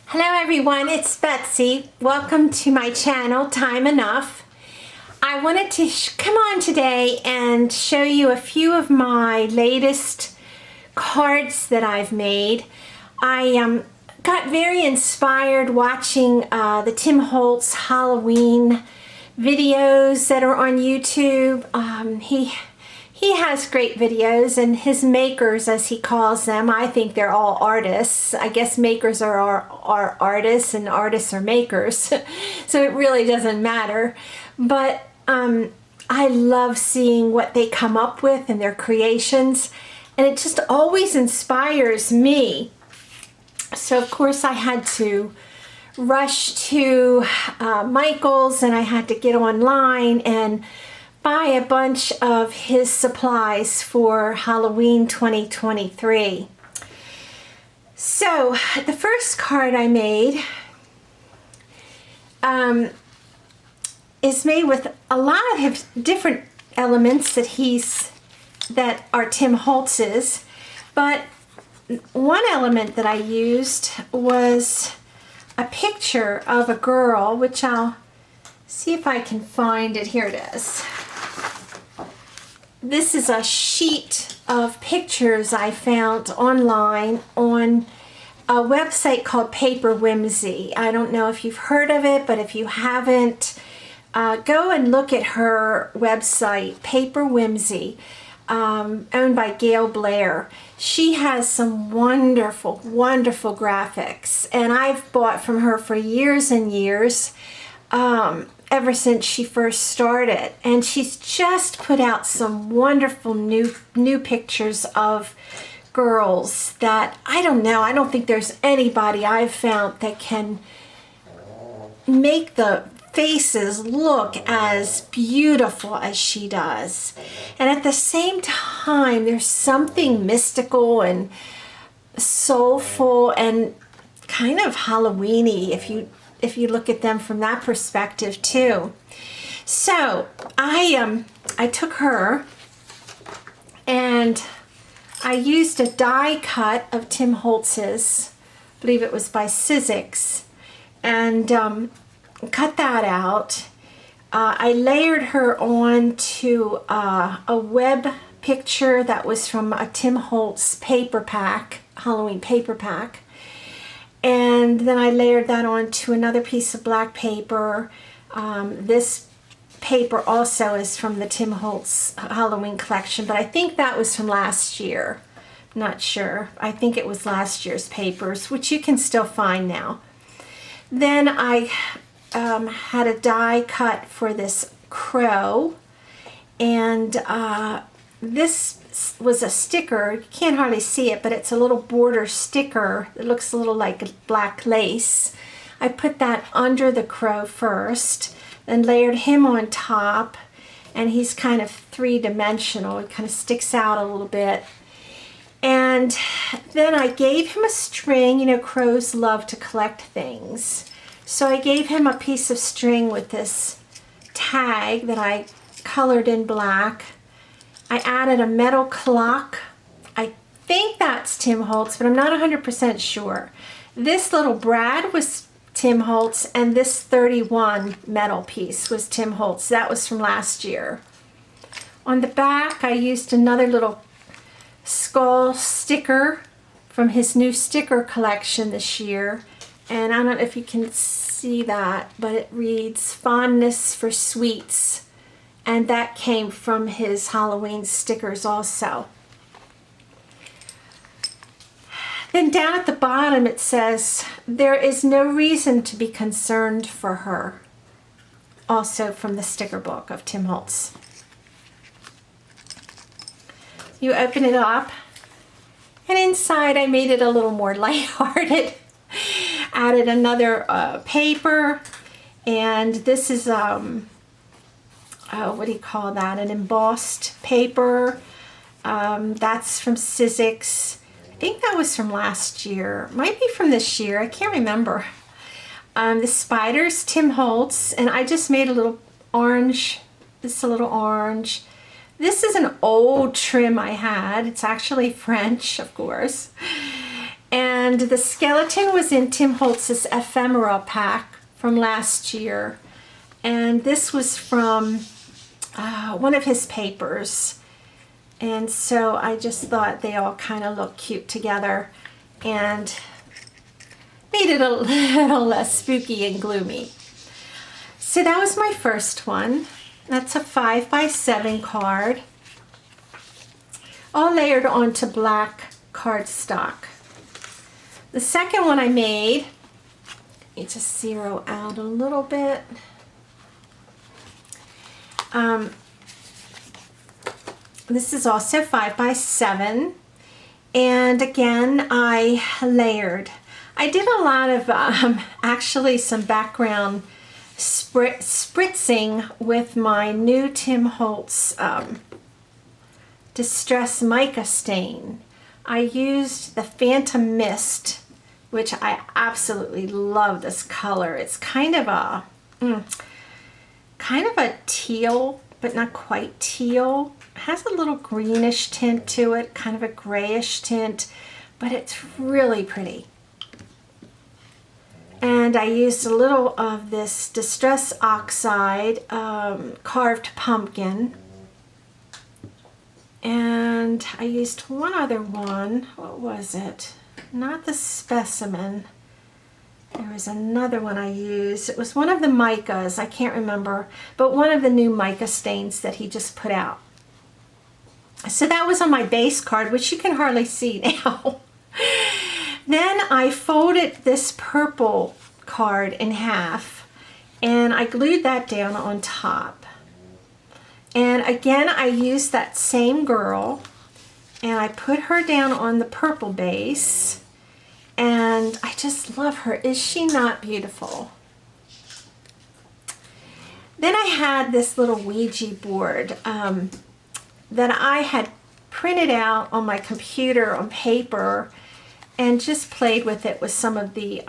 Hello everyone, it's Betsy. Welcome to my channel, Time Enough. I wanted to come on today and show you a few of my latest cards that I've made. I got very inspired watching the Tim Holtz Halloween videos that are on YouTube. He has great videos, and his makers, as he calls them, I think they're all artists. I guess makers are artists and artists are makers, so it really doesn't matter. But I love seeing what they come up with and their creations, and it just always inspires me. So of course I had to rush to Michael's, and I had to get online and buy a bunch of his supplies for Halloween 2023. So the first card I made is made with a lot of different elements that are Tim Holtz's, but one element that I used was a picture of a girl, which I'll see if I can find it. Here it is. This is a sheet of pictures I found online on a website called Paper Whimsy. I don't know if you've heard of it, but if you haven't, go and look at her website, Paper Whimsy, owned by Gail Blair. She has some wonderful, wonderful graphics, and I've bought from her for years and years. Ever since she first started, and she's just put out some wonderful new pictures of girls that I don't think there's anybody I've found that can make the faces look as beautiful as she does. And at the same time, there's something mystical and soulful and kind of Halloween-y if you look at them from that perspective too. So I took her and I used a die cut of Tim Holtz's, I believe it was by Sizzix, and cut that out. I layered her onto a web picture that was from a Tim Holtz paper pack, Halloween paper pack. And then I layered that onto another piece of black paper. This paper also is from the Tim Holtz Halloween collection, but I think that was from last year. Not sure. I think it was last year's papers, which you can still find now. Then I had a die cut for this crow, and this was a sticker. You can't hardly see it, but it's a little border sticker. It looks a little like black lace. I put that under the crow first, then layered him on top, and he's kind of three-dimensional. He kind of sticks out a little bit. And then I gave him a string. You know, crows love to collect things. So I gave him a piece of string with this tag that I colored in black. I added a metal clock. I think that's Tim Holtz, but I'm not 100% sure. This little brad was Tim Holtz, and this 31 metal piece was Tim Holtz. That was from last year. On the back, I used another little skull sticker from his new sticker collection this year. And I don't know if you can see that, but it reads "Fondness for Sweets." And that came from his Halloween stickers also. Then down at the bottom it says, "There is no reason to be concerned for her." Also from the sticker book of Tim Holtz. You open it up, and inside I made it a little more lighthearted. Added another paper, and this is what do you call that? An embossed paper. That's from Sizzix. I think that was from last year. Might be from this year. I can't remember. The spider's Tim Holtz, and I just made a little orange. This is a little orange. This is an old trim I had. It's actually French, of course. And the skeleton was in Tim Holtz's ephemera pack from last year. And this was from one of his papers. And so I just thought they all kind of look cute together and made it a little less spooky and gloomy. So that was my first one. That's a 5x7 card, all layered onto black cardstock. The second one I made, let me just zero out a little bit. This is also 5x7, and again I layered. I did a lot of actually some background spritzing with my new Tim Holtz Distress Mica Stain. I used the Phantom Mist, which I absolutely love this color. It's kind of a teal, but not quite teal. It has a little greenish tint to it, kind of a grayish tint, but it's really pretty. And I used a little of this Distress Oxide carved pumpkin. And I used one other one. What was it? Not the specimen. There was another one I used. It was one of the micas. I can't remember. But one of the new mica stains that he just put out. So that was on my base card, which you can hardly see now. Then I folded this purple card in half and I glued that down on top. And again, I used that same girl and I put her down on the purple base, and I just love her. Is she not beautiful? Then I had this little Ouija board that I had printed out on my computer on paper and just played with it with some of the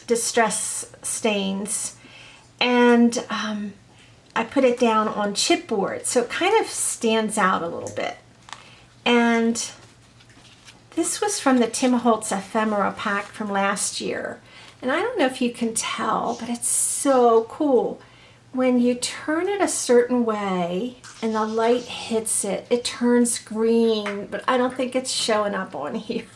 distress stains, and I put it down on chipboard so it kind of stands out a little bit. And this was from the Tim Holtz ephemera pack from last year, and I don't know if you can tell, but it's so cool. When you turn it a certain way and the light hits it, it turns green, but I don't think it's showing up on here.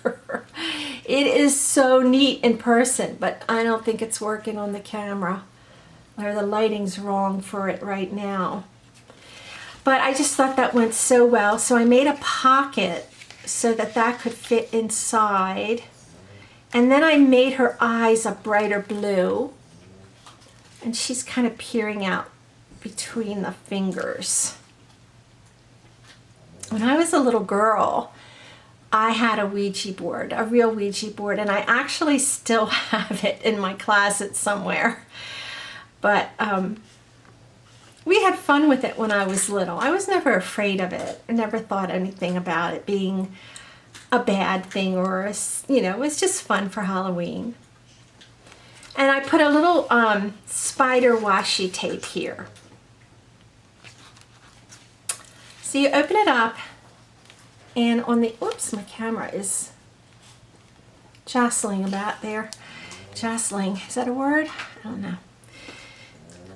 It is so neat in person, but I don't think it's working on the camera, or the lighting's wrong for it right now. But I just thought that went so well, so I made a pocket so that that could fit inside. And then I made her eyes a brighter blue, and she's kind of peering out between the fingers. When I was a little girl, I had a Ouija board, a real Ouija board, and I actually still have it in my closet somewhere. But we had fun with it when I was little. I was never afraid of it. I never thought anything about it being a bad thing, or, you know, it was just fun for Halloween. And I put a little spider washi tape here. So you open it up, and on the, oops, my camera is jostling about there. Jostling, is that a word? I don't know.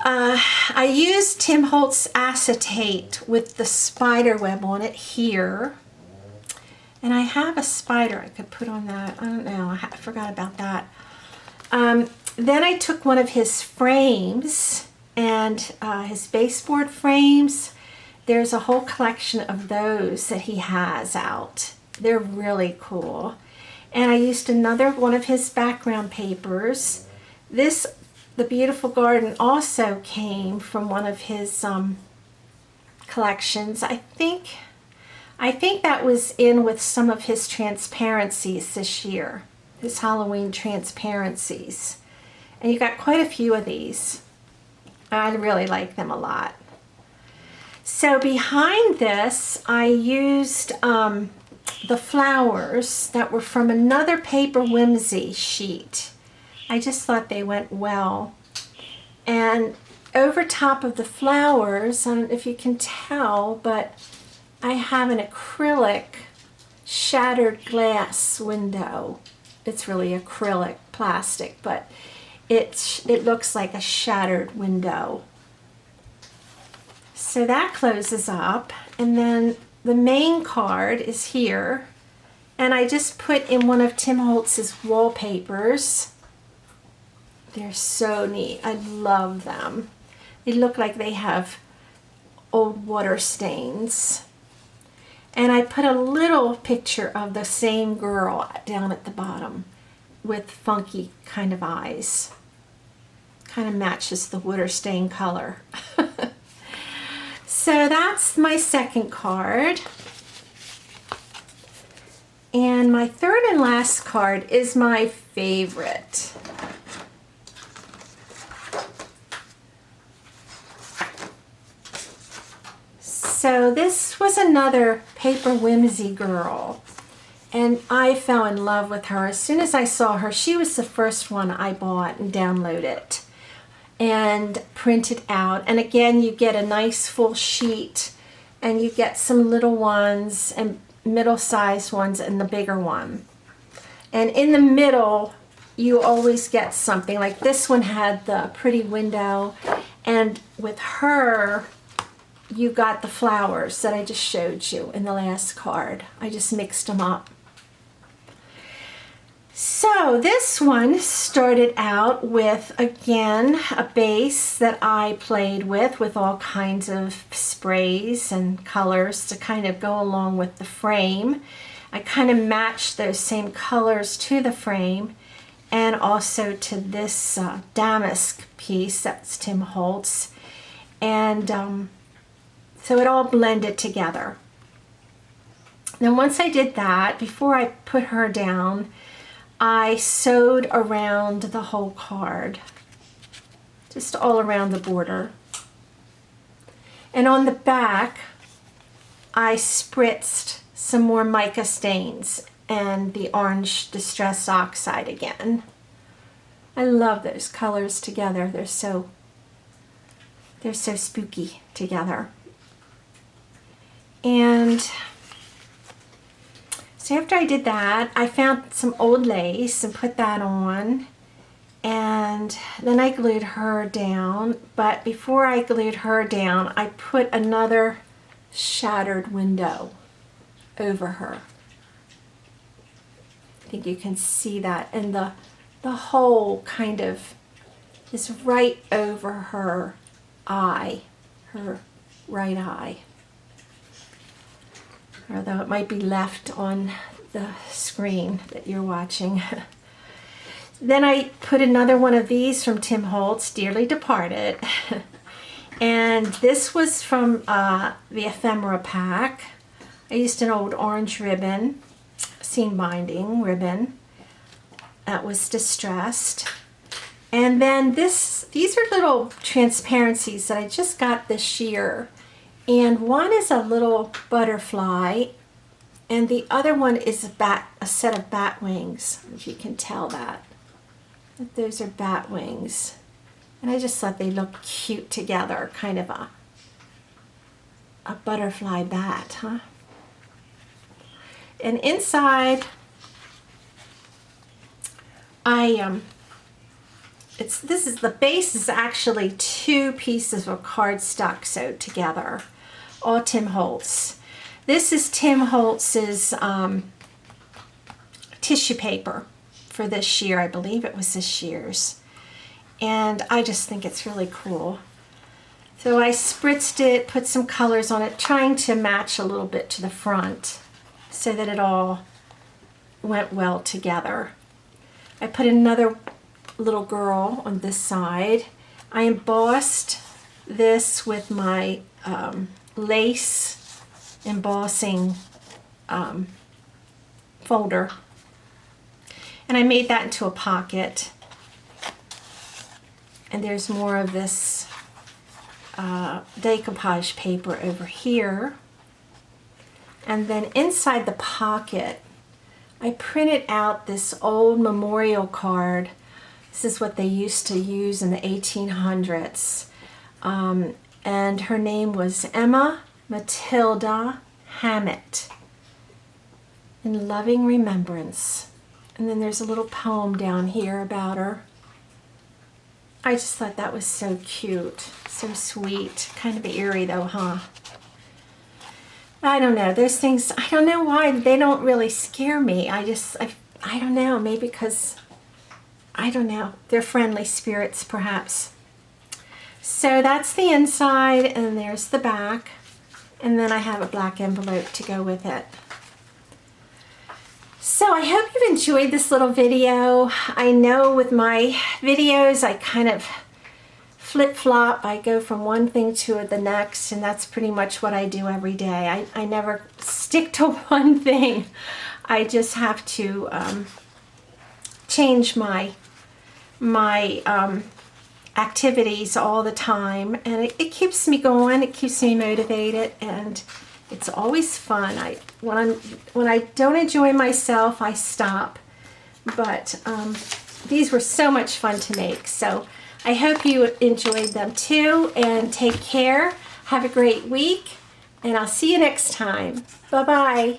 I used Tim Holtz acetate with the spider web on it here. And I have a spider I could put on that. I don't know, I forgot about that. Then I took one of his frames, and his baseboard frames. There's a whole collection of those that he has out. They're really cool. And I used another one of his background papers. This, The Beautiful Garden, also came from one of his collections. I think that was in with some of his transparencies this year, his Halloween transparencies. And you got quite a few of these. I really like them a lot. So behind this, I used the flowers that were from another Paper Whimsy sheet. I just thought they went well. And over top of the flowers, I don't know if you can tell, but I have an acrylic shattered glass window. It's really acrylic plastic, but it looks like a shattered window. So that closes up, and then the main card is here, and I just put in one of Tim Holtz's wallpapers. They're so neat. I love them. They look like they have old water stains. And I put a little picture of the same girl down at the bottom with funky kind of eyes. Kind of matches the water stain color. So that's my second card. And my third and last card is my favorite. So this was another Paper Whimsy girl, and I fell in love with her. As soon as I saw her, she was the first one I bought and downloaded and printed out. And again, you get a nice full sheet, and you get some little ones and middle-sized ones and the bigger one. And in the middle, you always get something. Like this one had the pretty window, and with her, you got the flowers that I just showed you in the last card. I just mixed them up. So this one started out with, again, a base that I played with all kinds of sprays and colors to kind of go along with the frame. I kind of matched those same colors to the frame and also to this damask piece. That's Tim Holtz. And so it all blended together. Then once I did that, before I put her down, I sewed around the whole card, just all around the border. And on the back, I spritzed some more mica stains and the orange distress oxide again. I love those colors together. They're so spooky together. And so after I did that, I found some old lace and put that on, and then I glued her down. But before I glued her down, I put another shattered window over her. I think you can see that, and the hole kind of is right over her eye, her right eye. Although it might be left on the screen that you're watching. Then I put another one of these from Tim Holtz, Dearly Departed. And this was from the ephemera pack. I used an old orange ribbon, seam binding ribbon that was distressed. And then these are little transparencies that I just got this year. And one is a little butterfly, and the other one is a set of bat wings, if you can tell that. Those are bat wings. And I just thought they looked cute together, kind of a butterfly bat, huh? And inside, the base is actually two pieces of cardstock sewed together. All Tim Holtz. This is Tim Holtz's tissue paper for this year. I believe it was this year's. And I just think it's really cool. So I spritzed it, put some colors on it, trying to match a little bit to the front so that it all went well together. I put another little girl on this side. I embossed this with my lace embossing folder, and I made that into a pocket. And there's more of this decoupage paper over here. And then inside the pocket, I printed out this old memorial card. This is what they used to use in the 1800s. And her name was Emma Matilda Hammett. in loving remembrance. And then there's a little poem down here about her. I just thought that was so cute, so sweet. Kind of eerie though, huh? I don't know. There's things, I don't know why they don't really scare me. I don't know, maybe because, I don't know, they're friendly spirits perhaps. So that's the inside, and there's the back. And then I have a black envelope to go with it. So I hope you've enjoyed this little video. I know with my videos, I kind of flip-flop. I go from one thing to the next, and that's pretty much what I do every day. I never stick to one thing. I just have to change my activities all the time, and it keeps me going, it keeps me motivated, and it's always fun. When I don't enjoy myself, I stop. But these were so much fun to make, so I hope you enjoyed them too, and take care. Have a great week, and I'll see you next time. Bye-bye.